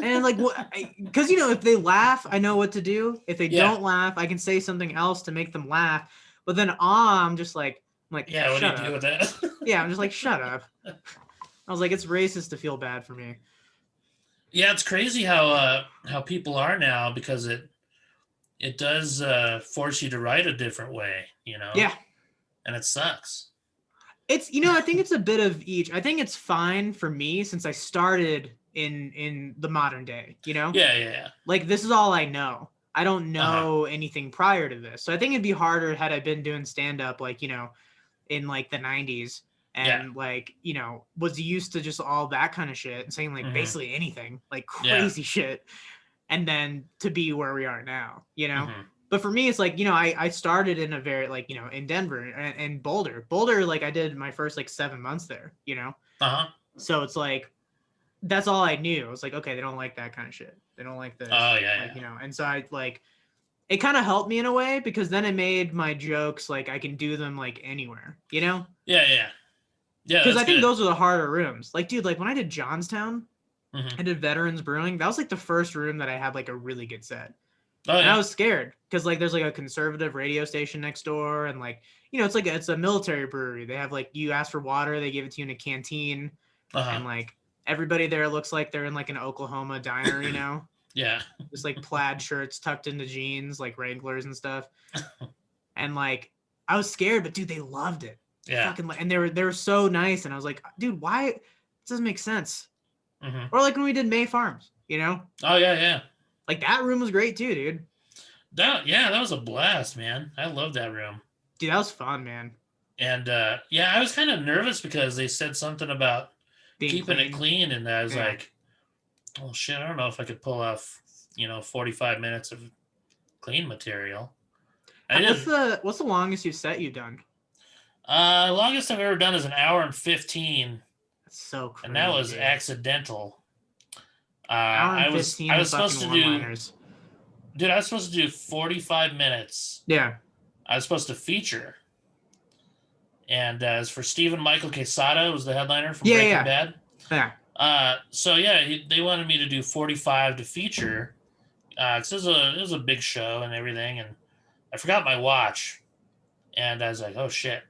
And like, what? Because, if they laugh, I know what to do. If they don't laugh, I can say something else to make them laugh. But then, I'm just like, what do you do with that? Yeah, I'm just like, shut up. I was like, it's racist to feel bad for me. Yeah, it's crazy how people are now because it does force you to write a different way, Yeah. And it sucks. It's, I think it's a bit of each. I think it's fine for me since I started in the modern day, Yeah. Like, this is all I know. I don't know anything prior to this. So I think it'd be harder had I been doing stand-up, like, in like the 90s and like, was used to just all that kind of shit and saying like basically anything, like crazy shit. And then to be where we are now, But for me, it's like, I started in a very like, in Denver and Boulder, like I did my first like 7 months there, So it's like, that's all I knew. It was like, okay, they don't like that kind of shit. They don't like this. Oh yeah. Like, and so I like, it kind of helped me in a way because then it made my jokes like I can do them like anywhere, Yeah. Because I think those are the harder rooms. Like, dude, like when I did Johnstown, I did Veterans Brewing. That was like the first room that I had like a really good set. And I was scared because like there's like a conservative radio station next door, and like it's a military brewery. They have like you ask for water, they give it to you in a canteen, and like everybody there looks like they're in like an Oklahoma diner, Yeah. Just like plaid shirts tucked into jeans, like Wranglers and stuff. And like I was scared, but dude, they loved it. Yeah. And they were so nice, and I was like, dude, why? It doesn't make sense. Or like when we did May Farms, Oh yeah. Like that room was great too, dude. That was a blast, man. I love that room. Dude, that was fun, man. And I was kind of nervous because they said something about keeping it clean, and I was like, oh shit, I don't know if I could pull off, 45 minutes of clean material. What's the longest you've done? Longest I've ever done is 1 hour and 15. That's so crazy. And that was accidental. I was supposed to do, dude, I was supposed to do 45 minutes. Yeah. I was supposed to feature. And as for Stephen Michael Quesada, was the headliner from Breaking Bad. Yeah. They wanted me to do 45 to feature. It was a big show and everything, and I forgot my watch, and I was like, oh shit.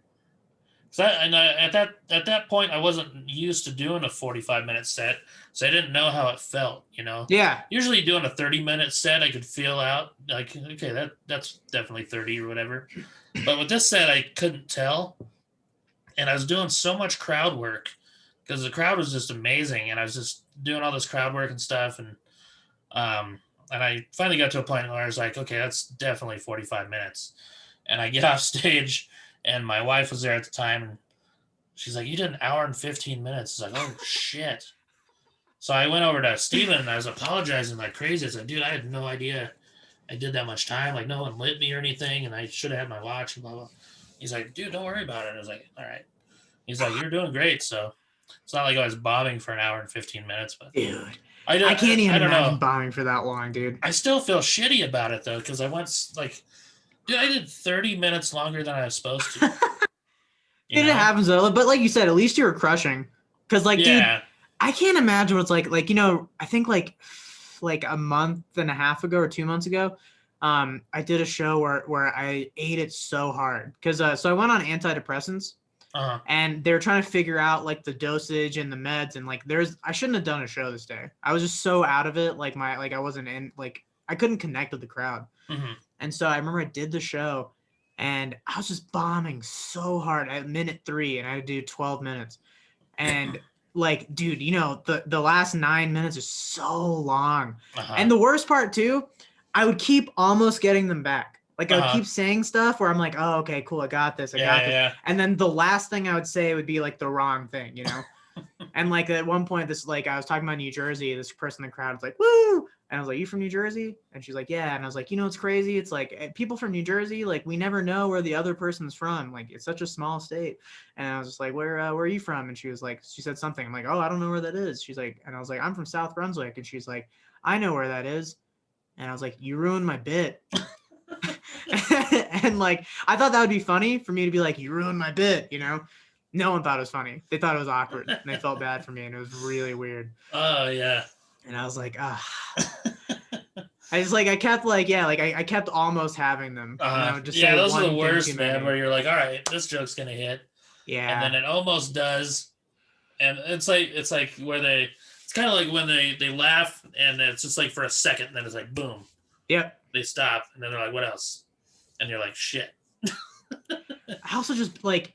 At that point, I wasn't used to doing a 45-minute set, so I didn't know how it felt, Yeah. Usually doing a 30-minute set, I could feel out, like, okay, that's definitely 30 or whatever. But with this set, I couldn't tell. And I was doing so much crowd work because the crowd was just amazing, and I was just doing all this crowd work and stuff, and I finally got to a point where I was like, okay, that's definitely 45 minutes. And I get off stage, and my wife was there at the time, She's like, you did an hour and 15 minutes. It's like, oh shit. So I went over to Steven and I was apologizing like crazy. I was like, dude, I had no idea I did that much time. Like, no one lit me or anything, and I should have had my watch and blah blah. He's like, dude, don't worry about it. I was like, all right. He's like, you're doing great. So it's not like I was bobbing for an hour and 15 minutes, but Dude, I can't even I don't imagine know. bombing for that long, dude. I still feel shitty about it though, because I once like, dude, I did 30 minutes longer than I was supposed to. It happens though, but like you said, at least you were crushing. Cause like, dude, I can't imagine what's like, I think like a month and a half ago or 2 months ago, I did a show where I ate it so hard. Cause so I went on antidepressants. And they were trying to figure out like the dosage and the meds, and like I shouldn't have done a show this day. I was just so out of it. Like I wasn't in, like I couldn't connect with the crowd. And so I remember I did the show and I was just bombing so hard at minute 3 and I had to do 12 minutes. And like, dude, the last 9 minutes is so long. And the worst part too, I would keep almost getting them back. Like I would keep saying stuff where I'm like, oh, okay, cool. I got this. I got this. Yeah. And then the last thing I would say would be like the wrong thing, And like at one point, I was talking about New Jersey, this person in the crowd was like, woo. And I was like, you from New Jersey? And she's like, yeah. And I was like, it's crazy. It's like people from New Jersey, like we never know where the other person's from. Like it's such a small state. And I was just like, where are you from? And she said something. I'm like, oh, I don't know where that is. She's like, and I was like, I'm from South Brunswick. And she's like, I know where that is. And I was like, you ruined my bit. And like I thought that would be funny for me to be like, you ruined my bit, No one thought it was funny. They thought it was awkward and they felt bad for me and it was really weird. Oh yeah. And I was like, I kept almost having them. Just those are the worst, man, where you're like, all right, this joke's gonna hit. Yeah. And then it almost does. And it's like where it's kind of like when they laugh and it's just like for a second and then it's like boom. Yep. They stop and then they're like, what else? And you're like, shit. I also just like,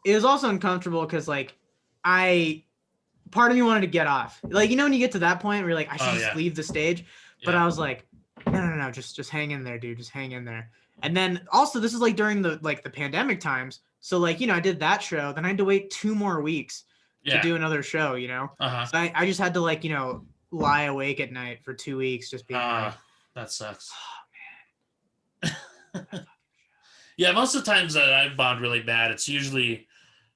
it was also uncomfortable because like part of me wanted to get off. Like, when you get to that point where you're like, I should just leave the stage. But I was like, no, just hang in there, dude. Just hang in there. And then also this is like during the pandemic times. So like, I did that show. Then I had to wait 2 more weeks to do another show, So I just had to lie awake at night for 2 weeks just being like, that sucks. Oh, man. Yeah, most of the times that I've bombed really bad, it's usually,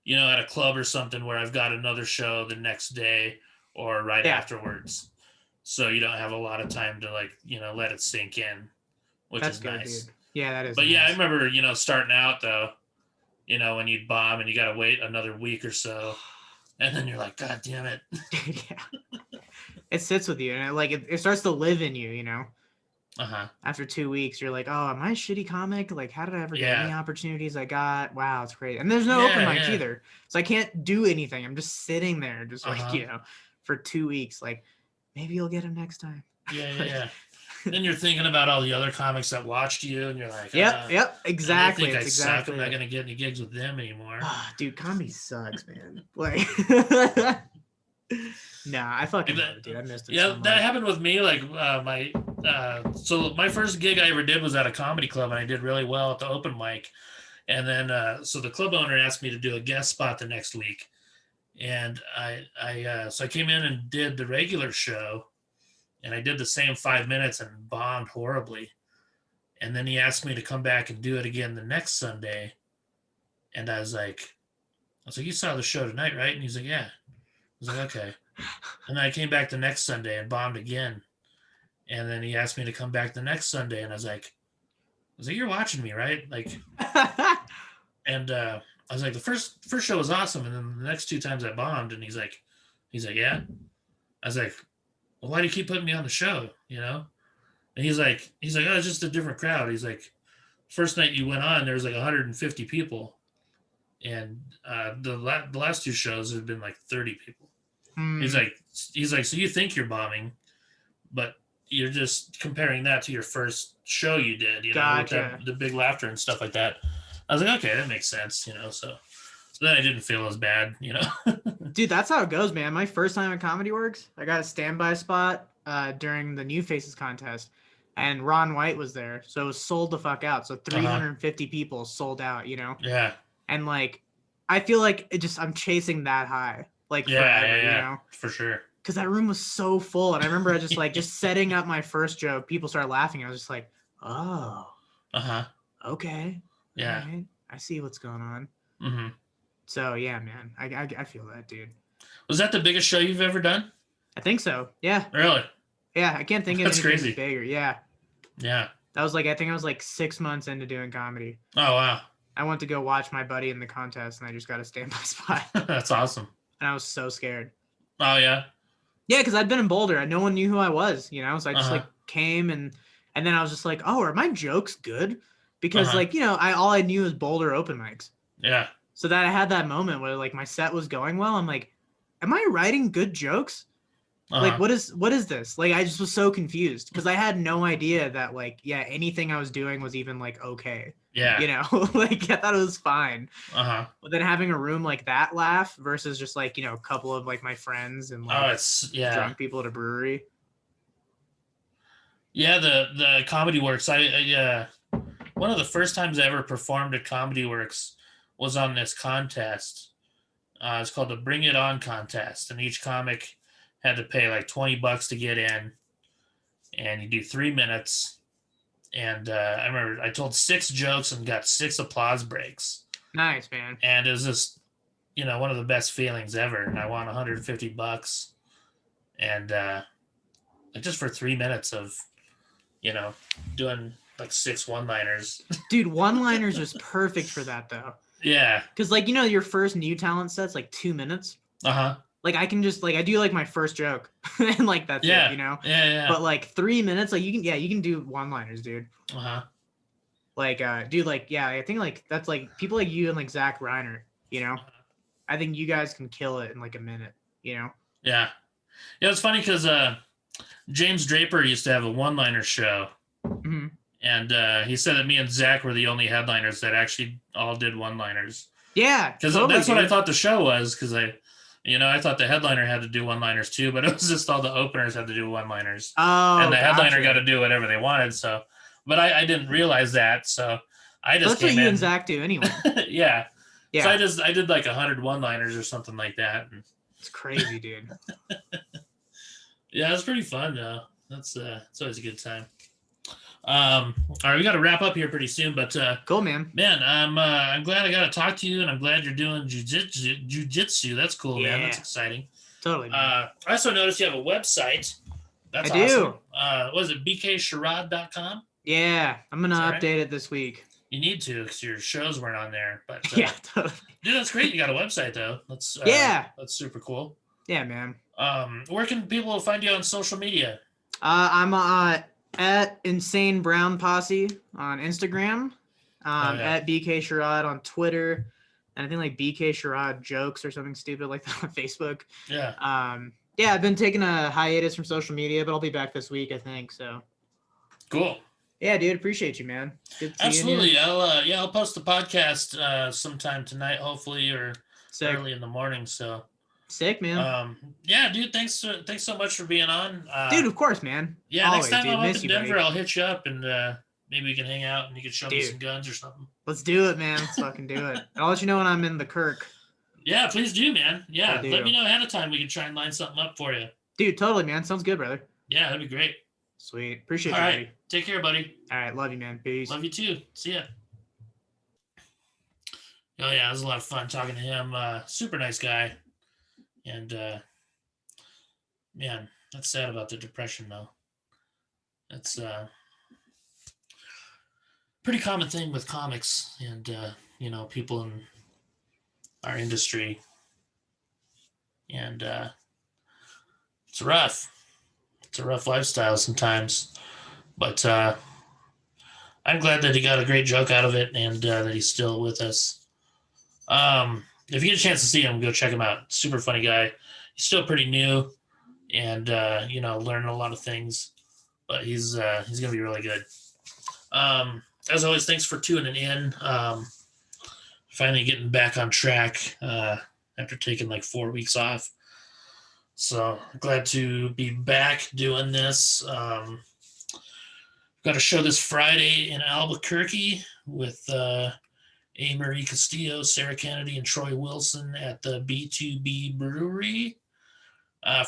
at a club or something where I've got another show the next day or right afterwards. So you don't have a lot of time to let it sink in, which is good, nice. Dude. Yeah, that is. But nice. Yeah, I remember, starting out though, when you'd bomb and you got to wait another week or so. And then you're like, God damn it. Yeah. It sits with you and it starts to live in you, After 2 weeks, you're like, oh, am I a shitty comic? Like, how did I ever get any opportunities I got? Wow, it's crazy. And there's no open mics either. So I can't do anything. I'm just sitting there just for 2 weeks. Like, maybe you'll get him next time. Yeah. Then you're thinking about all the other comics that watched you and you're like, Yep, exactly. I think I suck. I'm not going to get any gigs with them anymore. Oh, dude, comedy sucks, man. Like... Nah, I fucking love it, dude. I missed it. Yeah, so much. That happened with me. Like so my first gig I ever did was at a comedy club, and I did really well at the open mic. And then so the club owner asked me to do a guest spot the next week, and so I came in and did the regular show, and I did the same 5 minutes and bombed horribly. And then he asked me to come back and do it again the next Sunday, and I was like, you saw the show tonight, right? And he's like, yeah. I was like, okay. And then I came back the next Sunday and bombed again. And then he asked me to come back the next Sunday, and I was like, you're watching me, right? Like, and I was like, the first show was awesome, and then the next 2 times I bombed, and he's like, yeah. I was like, well, why do you keep putting me on the show? And he's like, oh, it's just a different crowd. He's like, first night you went on, there was like 150 people, and the last 2 shows have been like 30 people. He's like, so you think you're bombing, but you're just comparing that to your first show you did, Gotcha. With the big laughter and stuff like that. I was like, okay, that makes sense, so then I didn't feel as bad, Dude, that's how it goes, man. My first time at Comedy Works, I got a standby spot during the New Faces contest, and Ron White was there, so it was sold the fuck out. So 350 people sold out, Yeah. And like, I feel like I'm chasing that high like forever, you know? For sure. Because that room was so full, and I remember I just just setting up my first joke. People started laughing. I was just like, oh, okay, Yeah. all right. I see what's going on. Mm-hmm. So yeah, man, I feel that, dude. Was that the biggest show you've ever done? I think so. Yeah. Really? Yeah, I can't think of That's anything crazy. bigger. Yeah. Yeah. That was I think I was 6 months into doing comedy. Oh wow. I went to go watch my buddy in the contest, and I just got a standby spot. That's awesome. And I was so scared. Oh yeah. Yeah, because I'd been in Boulder. No one knew who I was, you know? So I just came and then I was just like, oh, are my jokes good? Because all I knew was Boulder open mics. Yeah. So that I had that moment where my set was going well. I'm like, am I writing good jokes? What is this? I just was so confused because I had no idea that anything I was doing was even okay. Yeah. You know, I thought it was fine. But then having a room like that laugh versus just a couple of my friends and drunk people at a brewery. Yeah, the Comedy Works. I one of the first times I ever performed at Comedy Works was on this contest. It's called the Bring It On contest, and each comic had to pay $20 to get in, and you do 3 minutes. And I remember I told 6 jokes and got 6 applause breaks. Nice, man. And it was just, one of the best feelings ever. And I won $150, and just for 3 minutes of, doing 6 one-liners. Dude, one-liners is perfect for that though. Yeah. Because your first new talent set's 2 minutes. I can just I do my first joke and that's it, you know? Yeah. But 3 minutes, you can do one-liners, dude. Dude, I think that's people like you and Zach Reiner, you know? I think you guys can kill it in a minute, you know? Yeah. Yeah, it's funny because James Draper used to have a one-liner show. Mm-hmm. And he said that me and Zach were the only headliners that actually all did one-liners. Yeah, because that's what I thought the show was. Because I thought the headliner had to do one-liners too, but it was just all the openers had to do one-liners. Oh, and the headliner got to do whatever they wanted. So, but I didn't realize that. So I just that's what you and Zach do anyway. Yeah. Yeah. So I did 100 one-liners or something like that. It's crazy, dude. Yeah, it's pretty fun though. It's always a good time. All right, we got to wrap up here pretty soon, but cool, man. Man, I'm glad I got to talk to you, and I'm glad you're doing jujitsu. That's cool, man. That's exciting. Totally. Man. I also noticed you have a website. That's I awesome. do. Was it bksherrod.com? Yeah, I'm gonna update it this week. You need to, because your shows weren't on there. But yeah, totally. Dude, that's great. You got a website though. That's that's super cool. Yeah, man. Where can people find you on social media? I'm at Insane Brown Posse on Instagram, at BK Sherrod on Twitter, and I think BK Sherrod jokes or something stupid like that on Facebook. Yeah. I've been taking a hiatus from social media, but I'll be back this week, I think. So. Cool. Yeah, dude, appreciate you, man. Good Absolutely. I'll post the podcast sometime tonight, hopefully, or early in the morning. So. Sick, man. Yeah, dude. Thanks so much for being on. Dude, of course, man. Yeah, always, next time I'm up in Denver, buddy. I'll hit you up and maybe we can hang out and you can show me some guns or something. Let's do it, man. Let's fucking do it. I'll let you know when I'm in the Kirk. Yeah, please do, man. Yeah, let me know ahead of time. We can try and line something up for you. Dude, totally, man. Sounds good, brother. Yeah, that'd be great. Sweet. Appreciate you, All right. buddy. Take care, buddy. All right. Love you, man. Peace. Love you too. See ya. Oh, yeah, it was a lot of fun talking to him. Super nice guy. And, man, that's sad about the depression, though. That's pretty common thing with comics and, people in our industry. And it's rough. It's a rough lifestyle sometimes. But I'm glad that he got a great joke out of it and that he's still with us. If you get a chance to see him, go check him out. Super funny guy. He's still pretty new and, learning a lot of things. But he's going to be really good. As always, thanks for tuning in. Finally getting back on track after taking 4 weeks off. So glad to be back doing this. Got a show this Friday in Albuquerque with A. Marie Castillo, Sarah Kennedy, and Troy Wilson at the B2B Brewery.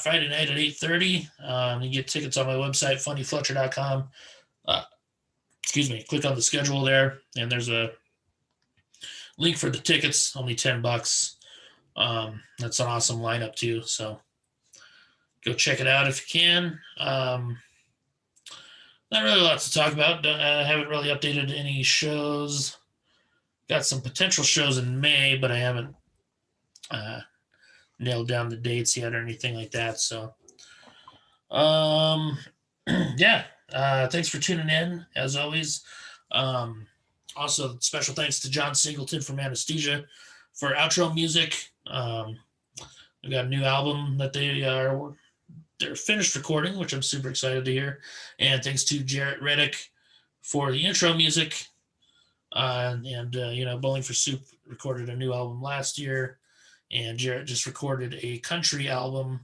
Friday night at 8:30. You get tickets on my website, funnyfletcher.com. Click on the schedule there, and there's a link for the tickets, only $10. That's an awesome lineup too, so go check it out if you can. Not really lots to talk about. I haven't really updated any shows. Got some potential shows in May, but I haven't nailed down the dates yet or anything like that. So, yeah. Thanks for tuning in, as always. Also, special thanks to John Singleton from Anesthesia for outro music. We've got a new album that they're finished recording, which I'm super excited to hear. And thanks to Jarrett Reddick for the intro music. Bowling for Soup recorded a new album last year, and Jarrett just recorded a country album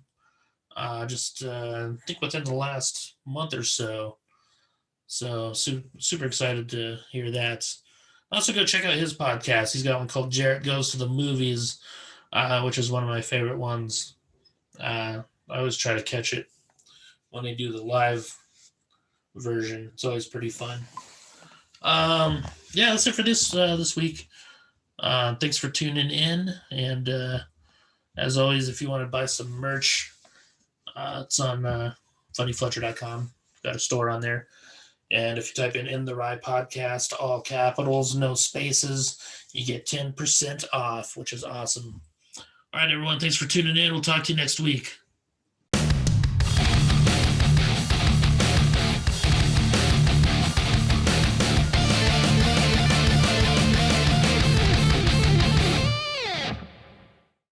I think within the last month or so. So super excited to hear that. Also go check out his podcast. He's got one called Jarrett Goes to the Movies, which is one of my favorite ones. I always try to catch it when they do the live version. It's always pretty fun. That's it for this week. Thanks for tuning in, and as always, if you want to buy some merch, it's on funnyfletcher.com. Got a store on there, and if you type in the Rye Podcast, all capitals, no spaces, you get 10% off, which is awesome. All right, everyone, thanks for tuning in. We'll talk to you next week.